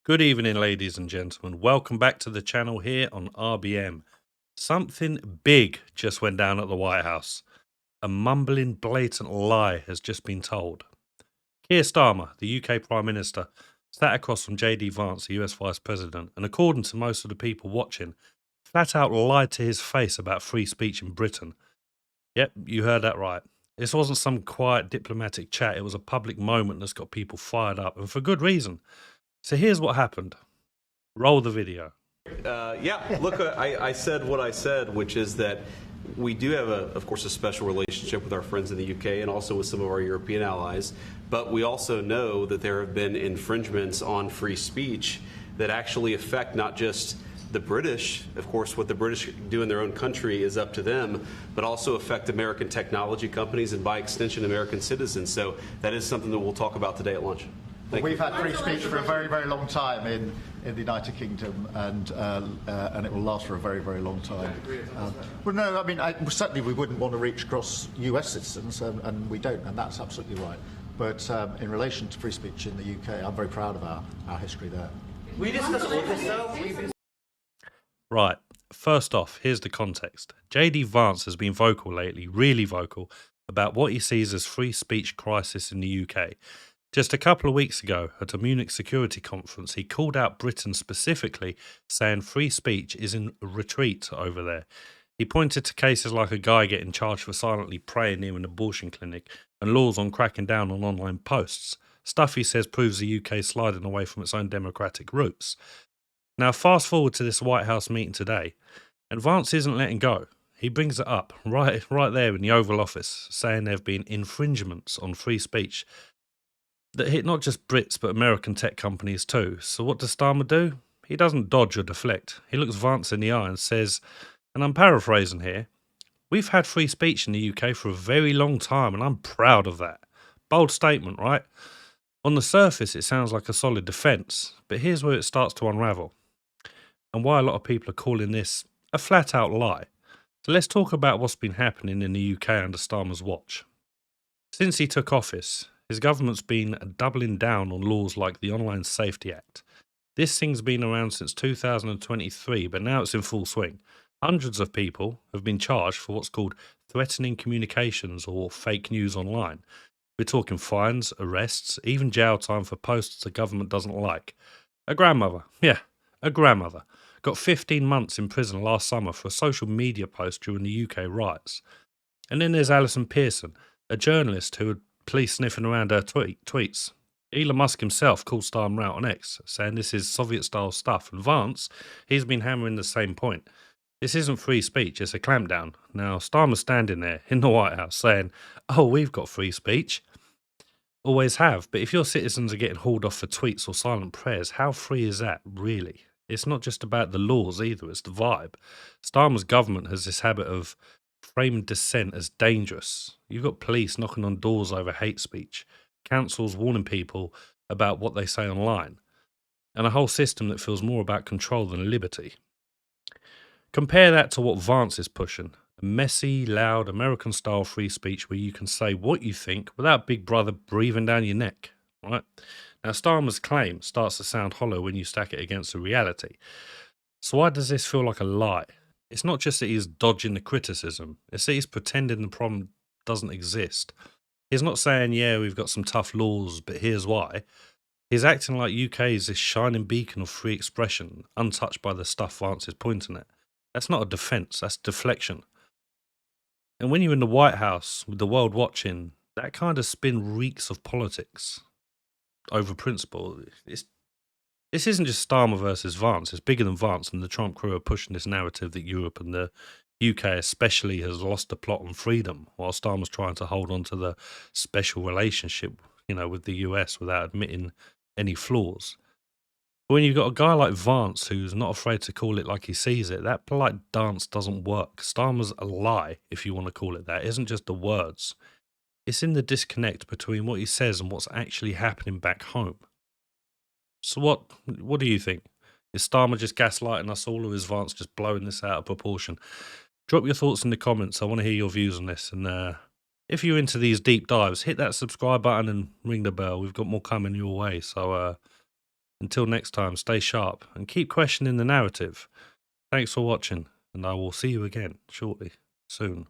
Good evening, ladies and gentlemen. Welcome back to the channel here on RBM. Something big just went down at the White House. A mumbling, blatant lie has just been told. Keir Starmer, the UK Prime Minister, sat across from JD Vance, the US Vice President, and according to most of the people watching, flat out lied to his face about free speech in Britain. Yep, you heard that right. This wasn't some quiet diplomatic chat, it was a public moment that's got people fired up, and for good reason. So here's what happened. Roll the video. Look, I said what I said, which is that we do have, of course, a special relationship with our friends in the UK and also with some of our European allies. But we also know that there have been infringements on free speech that actually affect not just the British. Of course, what the British do in their own country is up to them, but also affect American technology companies and, by extension, American citizens. So that is something that we'll talk about today at lunch. We've had free speech for a very, very long time in the United Kingdom, and it will last for a very, very long time. Well, no, I mean, certainly we wouldn't want to reach across US citizens, and we don't, and that's absolutely right. But in relation to free speech in the UK, I'm very proud of our history there. We discussed all this though. Right, first off, here's the context. JD Vance has been vocal lately, really vocal, about what he sees as free speech crisis in the UK. Just a couple of weeks ago, at a Munich security conference, he called out Britain specifically, saying free speech is in retreat over there. He pointed to cases like a guy getting charged for silently praying near an abortion clinic and laws on cracking down on online posts. Stuff he says proves the UK sliding away from its own democratic roots. Now, fast forward to this White House meeting today, and Vance isn't letting go. He brings it up right there in the Oval Office, saying there have been infringements on free speech that hit not just Brits but American tech companies too. So what does Starmer do? He doesn't dodge or deflect. He looks Vance in the eye and says, and I'm paraphrasing here, "We've had free speech in the UK for a very long time and I'm proud of that." Bold statement, right? On the surface it sounds like a solid defence, but here's where it starts to unravel, and why a lot of people are calling this a flat out lie. So let's talk about what's been happening in the UK under Starmer's watch. Since he took office, his government's been doubling down on laws like the Online Safety Act. This thing's been around since 2023, but now it's in full swing. Hundreds of people have been charged for what's called threatening communications or fake news online. We're talking fines, arrests, even jail time for posts the government doesn't like. A grandmother, got 15 months in prison last summer for a social media post during the UK riots. And then there's Alison Pearson, a journalist who had police sniffing around her tweets. Elon Musk himself called Starmer out on X, saying this is Soviet-style stuff. And Vance, he's been hammering the same point. This isn't free speech, it's a clampdown. Now, Starmer's standing there in the White House saying, "Oh, we've got free speech." Always have, but if your citizens are getting hauled off for tweets or silent prayers, how free is that, really? It's not just about the laws either, it's the vibe. Starmer's government has this habit of framing dissent as dangerous. You've got police knocking on doors over hate speech, councils warning people about what they say online, and a whole system that feels more about control than liberty. Compare that to what Vance is pushing, a messy, loud, American-style free speech where you can say what you think without Big Brother breathing down your neck, right? Now, Starmer's claim starts to sound hollow when you stack it against the reality. So why does this feel like a lie? It's not just that he's dodging the criticism, it's that he's pretending the problem doesn't exist. He's not saying, yeah, we've got some tough laws, but here's why. He's acting like UK is this shining beacon of free expression, untouched by the stuff Vance is pointing at. That's not a defence, that's deflection. And when you're in the White House with the world watching, that kind of spin reeks of politics over principle. This isn't just Starmer versus Vance, it's bigger than Vance, and the Trump crew are pushing this narrative that Europe and the UK especially has lost the plot on freedom, while Starmer's trying to hold on to the special relationship, with the US without admitting any flaws. But when you've got a guy like Vance who's not afraid to call it like he sees it, that polite dance doesn't work. Starmer's a lie, if you want to call it that. It isn't just the words. It's in the disconnect between what he says and what's actually happening back home. So what do you think? Is Starmer just gaslighting us all, or is Vance just blowing this out of proportion? Drop your thoughts in the comments. I want to hear your views on this. And if you're into these deep dives, hit that subscribe button and ring the bell. We've got more coming your way. So Until next time, stay sharp and keep questioning the narrative. Thanks for watching, and I will see you again shortly, soon.